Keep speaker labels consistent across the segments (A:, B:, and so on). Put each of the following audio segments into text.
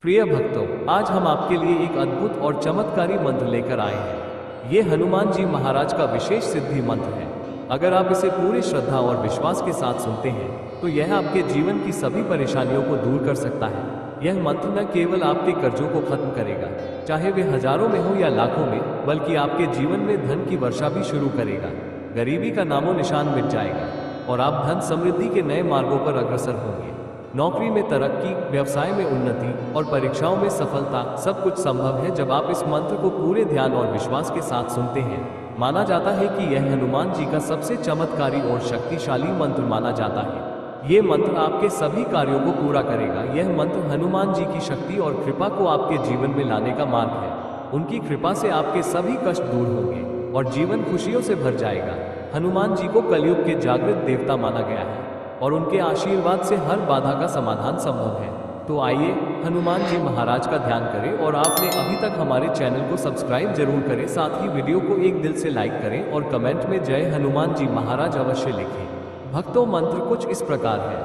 A: प्रिय भक्तों, आज हम आपके लिए एक अद्भुत और चमत्कारी मंत्र लेकर आए हैं। ये हनुमान जी महाराज का विशेष सिद्धि मंत्र है। अगर आप इसे पूरी श्रद्धा और विश्वास के साथ सुनते हैं तो यह आपके जीवन की सभी परेशानियों को दूर कर सकता है। यह मंत्र न केवल आपके कर्जों को खत्म करेगा, चाहे वे हजारों में हो या लाखों में, बल्कि आपके जीवन में धन की वर्षा भी शुरू करेगा। गरीबी का नामो निशान मिट जाएगा और आप धन समृद्धि के नए मार्गों पर अग्रसर होंगे। नौकरी में तरक्की, व्यवसाय में उन्नति और परीक्षाओं में सफलता, सब कुछ संभव है जब आप इस मंत्र को पूरे ध्यान और विश्वास के साथ सुनते हैं। माना जाता है कि यह हनुमान जी का सबसे चमत्कारी और शक्तिशाली मंत्र माना जाता है। ये मंत्र आपके सभी कार्यों को पूरा करेगा। यह मंत्र हनुमान जी की शक्ति और कृपा को आपके जीवन में लाने का मार्ग है। उनकी कृपा से आपके सभी कष्ट दूर होंगे और जीवन खुशियों से भर जाएगा। हनुमान जी को कलयुग के जागृत देवता माना गया है और उनके आशीर्वाद से हर बाधा का समाधान संभव है। तो आइए हनुमान जी महाराज का ध्यान करें। और आपने अभी तक हमारे चैनल को सब्सक्राइब जरूर करें, साथ ही वीडियो को एक दिल से लाइक करें और कमेंट में जय हनुमान जी महाराज अवश्य लिखें। भक्तों, मंत्र कुछ इस प्रकार है।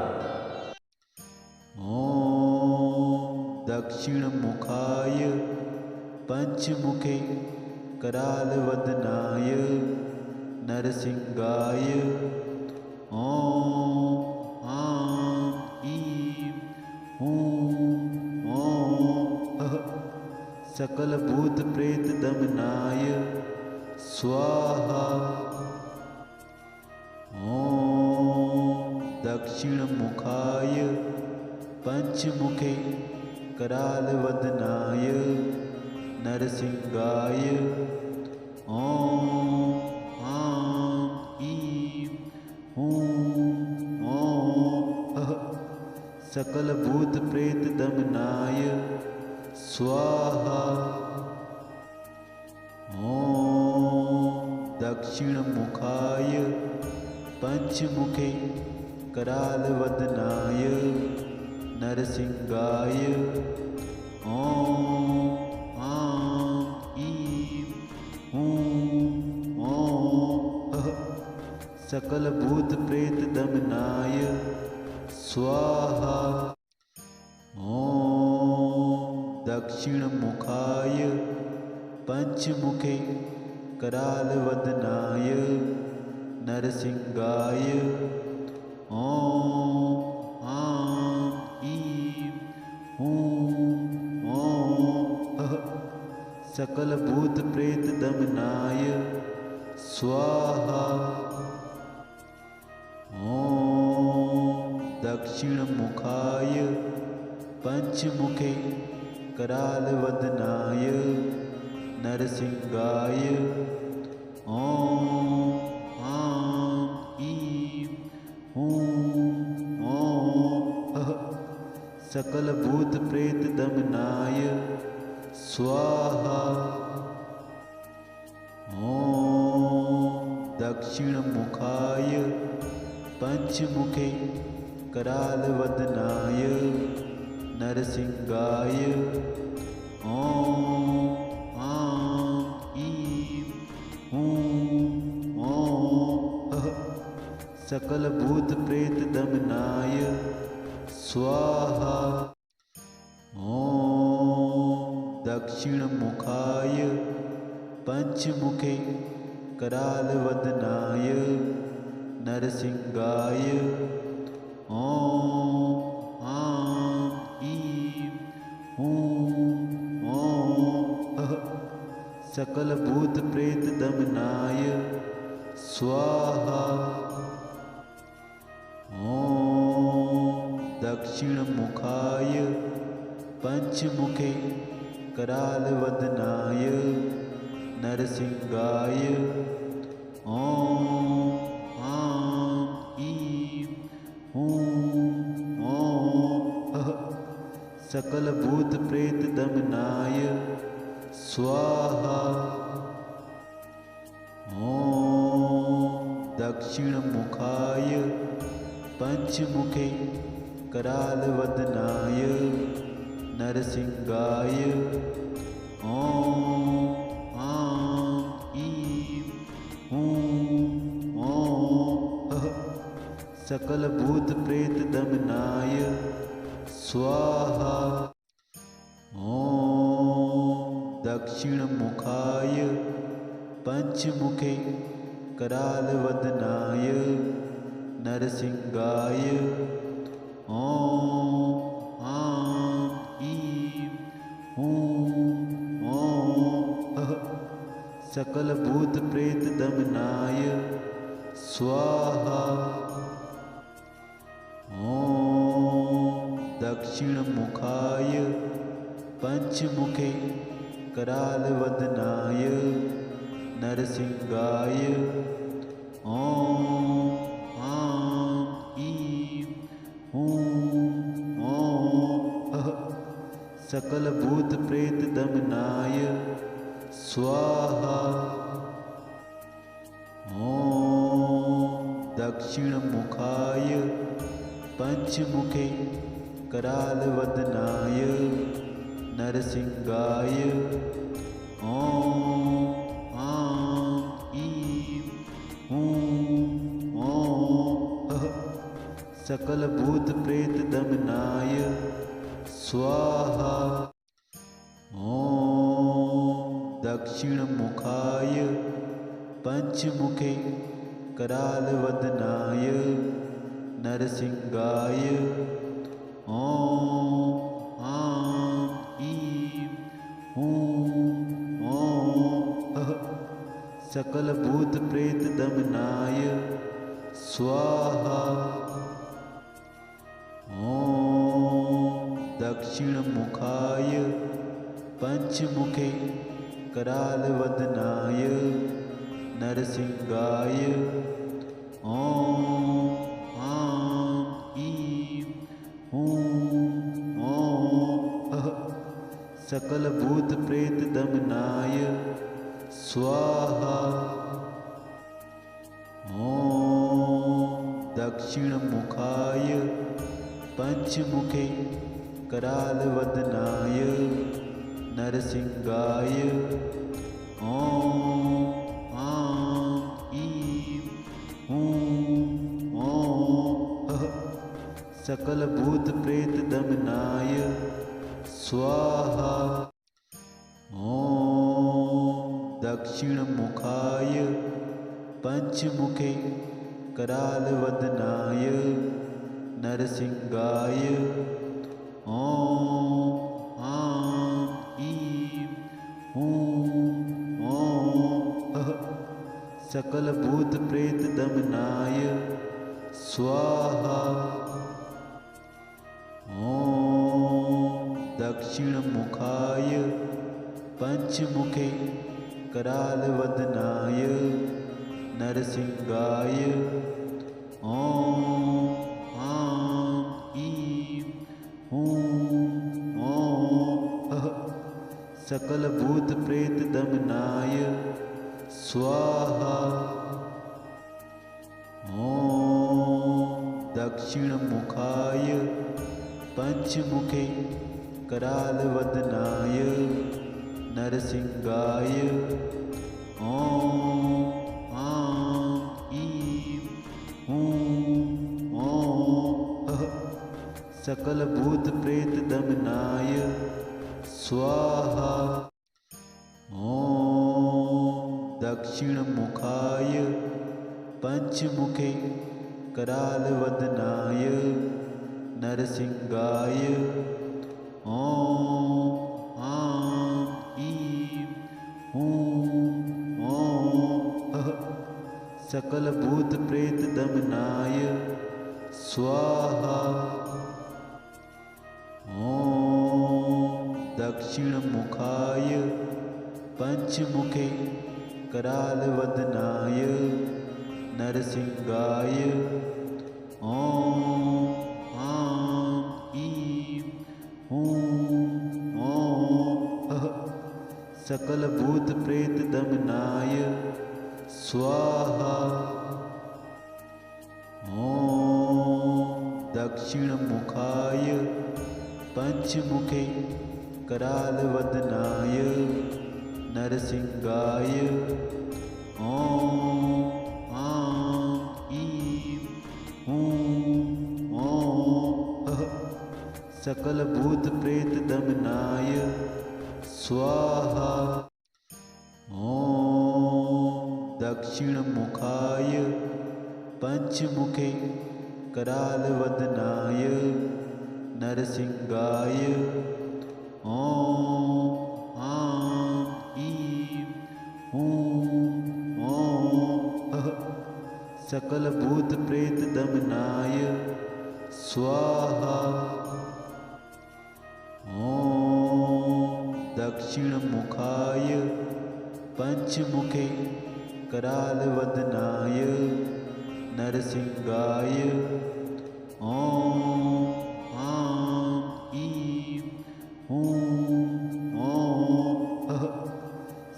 B: ओम दक्षिण मुखाय पंचमुखे कराल वदनाय नरसिंहाय ओम आं ईं हूं ओम सकल भूत प्रेत दमनाय स्वाहा। ओम दक्षिण मुखाय पंचमुखे कराल वदनाय नरसिंहाय ओम आं ईं हूं ओम सकल भूत प्रेत दमनाय स्वाहा। ओम दक्षिण मुखाय पंचमुखे कराल वदनाय नरसिंहाय ओम आं ईं हूं ओम सकल भूत प्रेत दमनाय स्वाहा। ओम दक्षिण मुखाय पंचमुखे कराल वदनाय नरसिंहाय ओम आं ईं हूं ओम सकल भूत प्रेत दमनाय स्वाहा। ओम दक्षिण मुखाय पंचमुखे कराल वदनाय नरसिंहाय ओम आं ईं हूं ओम सकल भूत प्रेत दमनाय स्वाहा। ओम दक्षिण मुखाय पंचमुखे कराल वदनाय नरसिंहाय ओम आं ईं हूं ओम सकल भूत प्रेत दमनाय स्वाहा। ओम दक्षिण मुखाय पंचमुखे कराल वदनाय नरसिंहाय ओम आं ईं हूं ओम सकल भूत प्रेत दमनाय स्वाहा। ओम दक्षिण मुखाय पंचमुखे कराल वदनाय नरसिंहाय ओम आं ईं हूं ओम सकल भूत प्रेत दमनाय स्वाहा। ओम दक्षिण मुखाय पंचमुखे कराल वदनाय नरसिंहाय ओम आं ईं हूं ओम सकल भूत प्रेत दमनाय स्वाहा। ॐ दक्षिणमुखाय पञ्चमुखे करालवदनाय नरसिंहाय ॐ आं ईं हूं ॐ सकलभूतप्रेतदमनाय स्वाहा। ॐ दक्षिणमुखाय पञ्चमुखे करालवदनाय नरसिंहाय ॐ आं ईं हूं ॐ सकलभूतप्रेतदमनाय स्वाहा। ॐ दक्षिणमुखाय पञ्चमुखे करालवदनाय नरसिंहाय ॐ आं ईं हूं ॐ सकलभूतप्रेतदमनाय स्वाहा। ॐ दक्षिणमुखाय पञ्चमुखे करालवदनाय नरसिंहाय ॐ आं ईं हूं ॐ सकलभूतप्रेतदमनाय स्वाहा। ॐ दक्षिणमुखाय पञ्चमुखे करालवदनाय नरसिंहाय ॐ आं ईं हूं ॐ सकलभूतप्रेतदमनाय स्वाहा। ॐ दक्षिणमुखाय पञ्चमुखे करालवदनाय नरसिंहाय ॐ आं ईं हूं ॐ सकलभूतप्रेतदमनाय स्वाहा। ॐ दक्षिणमुखाय पञ्चमुखे करालवदनाय नरसिंहाय ॐ आं ईं हूं ॐ सकलभूतप्रेतदमनाय स्वाहा। ॐ दक्षिणमुखाय पञ्चमुखे करालवदनाय नरसिंहाय ॐ आं ईं हूं ॐ सकलभूतप्रेतदमनाय स्वाहा। ॐ दक्षिणमुखाय पञ्चमुखे करालवदनाय नरसिंहाय ॐ आं ईं हूं ॐ सकलभूतप्रेतदमनाय स्वाहा। ॐ दक्षिणमुखाय पञ्चमुखे करालवदनाय नरसिंहाय ॐ आं ईं हूं ॐ सकलभूतप्रेतदमनाय स्वाहा। ॐ दक्षिणमुखाय पञ्चमुखे करालवदनाय नरसिंहाय ॐ आं ईं हूं ॐ सकलभूतप्रेतदमनाय स्वाहा। ॐ दक्षिणमुखाय पञ्चमुखे करालवदनाय नरसिंहाय ॐ आं ईं हूं ॐ सकलभूतप्रेतदमनाय स्वाहा ॐ दक्षिणमुखाय पंचमुखे करालवदनाय नरसिंहाय ॐ आं ईं ॐ सकलभूतप्रेतदमनाय स्वाहा ॐ दक्षिणमुखाय पंचमुखे करालवदनाय नरसिंहाय ॐ आं ईं ॐ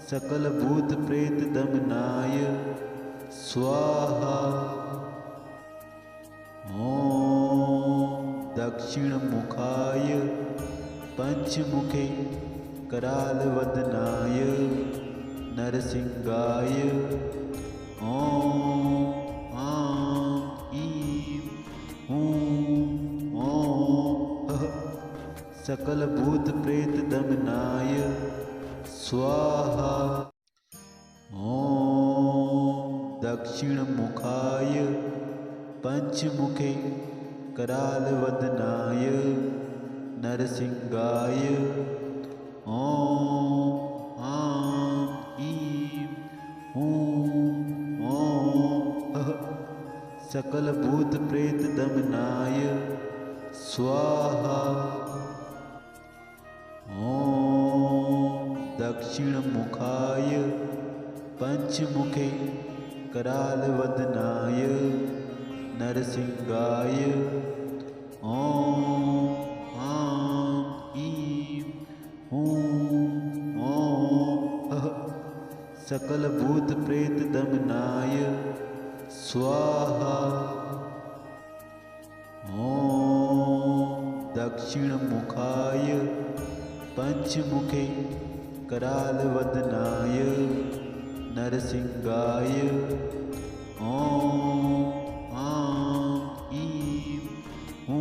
B: सकलभूतप्रेतदमनाय स्वाहा ॐ दक्षिणमुखाय पंचमुखे करालवदनाय नरसिंहाय ॐ आं ईं ॐ सकलभूतप्रेतदमनाय स्वाहा ॐ दक्षिणमुखाय पंचमुखे करालवदनाय नरसिंहाय ॐ आं ईं ॐ सकलभूतप्रेतदमनाय स्वाहा ॐ दक्षिणमुखाय पंचमुखे करालवदनाय नरसिंहाय ॐ आं ईं ॐ सकलभूतप्रेतदमनाय स्वाहा ॐ दक्षिणमुखाय पंचमुखे करालवदनाय नरसिंहाय ॐ आं ईं ॐ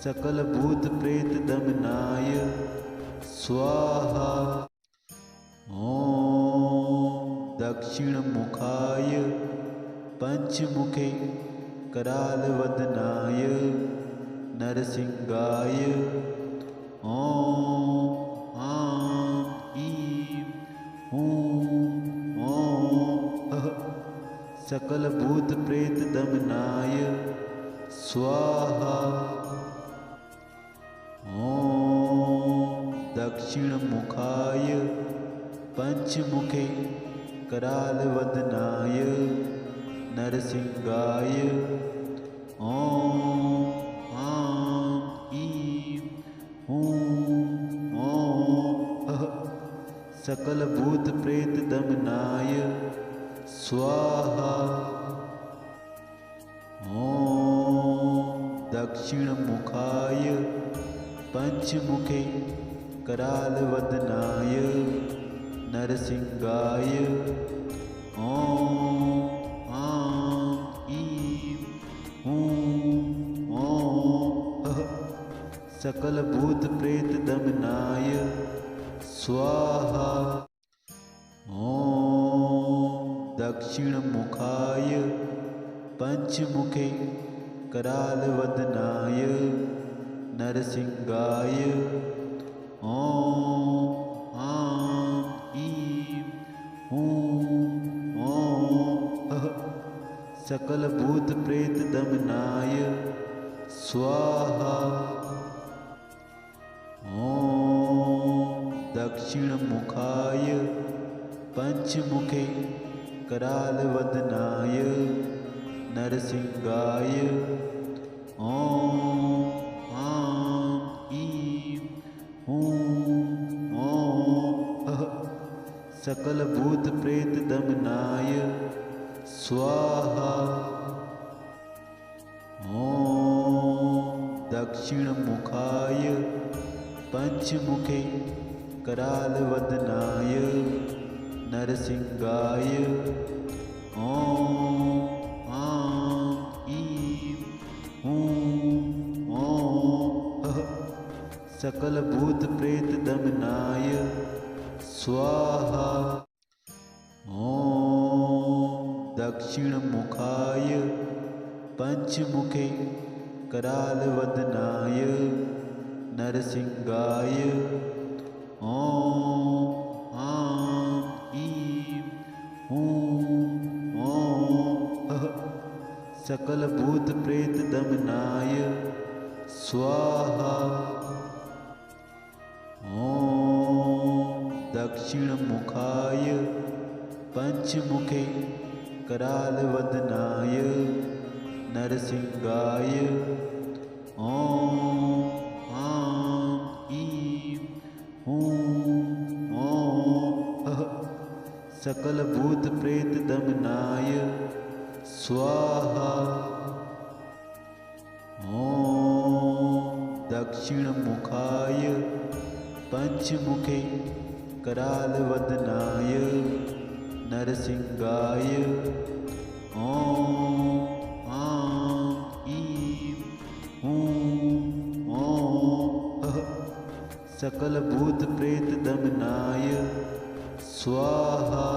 B: सकलभूतप्रेतदमनाय स्वाहा ॐ दक्षिणमुखाय पंचमुखे करालवदनाय नरसिंहाय ॐ आं ईं ॐ सकलभूतप्रेतदमनाय स्वाहा ॐ दक्षिणमुखाय पंचमुखे करालवदनाय नरसिंहाय ॐ आं ईं ॐ सकलभूतप्रेतदमनाय स्वाहा ॐ दक्षिणमुखाय पंचमुखे करालवदनाय नरसिंहाय ॐ आं ईं ॐ सकलभूतप्रेतदमनाय स्वाहा ॐ दक्षिणमुखाय पंचमुखे करालवदनाय नरसिंहाय ॐ आं ईं ॐ सकलभूतप्रेतदमनाय स्वाहा ॐ दक्षिणमुखाय पंचमुखे करालवदनाय नरसिंहाय ॐ आं ईं ॐ सकलभूतप्रेतदमनाय स्वाहा ॐ दक्षिणमुखाय पंचमुखे करालवदनाय नरसिंहाय ॐ आं ईं सकलभूतप्रेतदमनाय स्वाहा ॐ दक्षिणमुखाय पञ्चमुखे करालवदनाय नरसिंहाय ॐ आं ईं ॐ सकलभूतप्रेतदमनाय स्वाहा ॐ दक्षिणमुखाय पञ्चमुखे करालवदनाय नरसिंहाय ॐ आं ईं ॐ सकलभूतप्रेतदमनाय स्वाहा ॐ दक्षिणमुखाय पञ्चमुखे करालवदनाय नरसिंहाय ॐ आं ईं ॐ सकलभूतप्रेतदमनाय स्वाहा।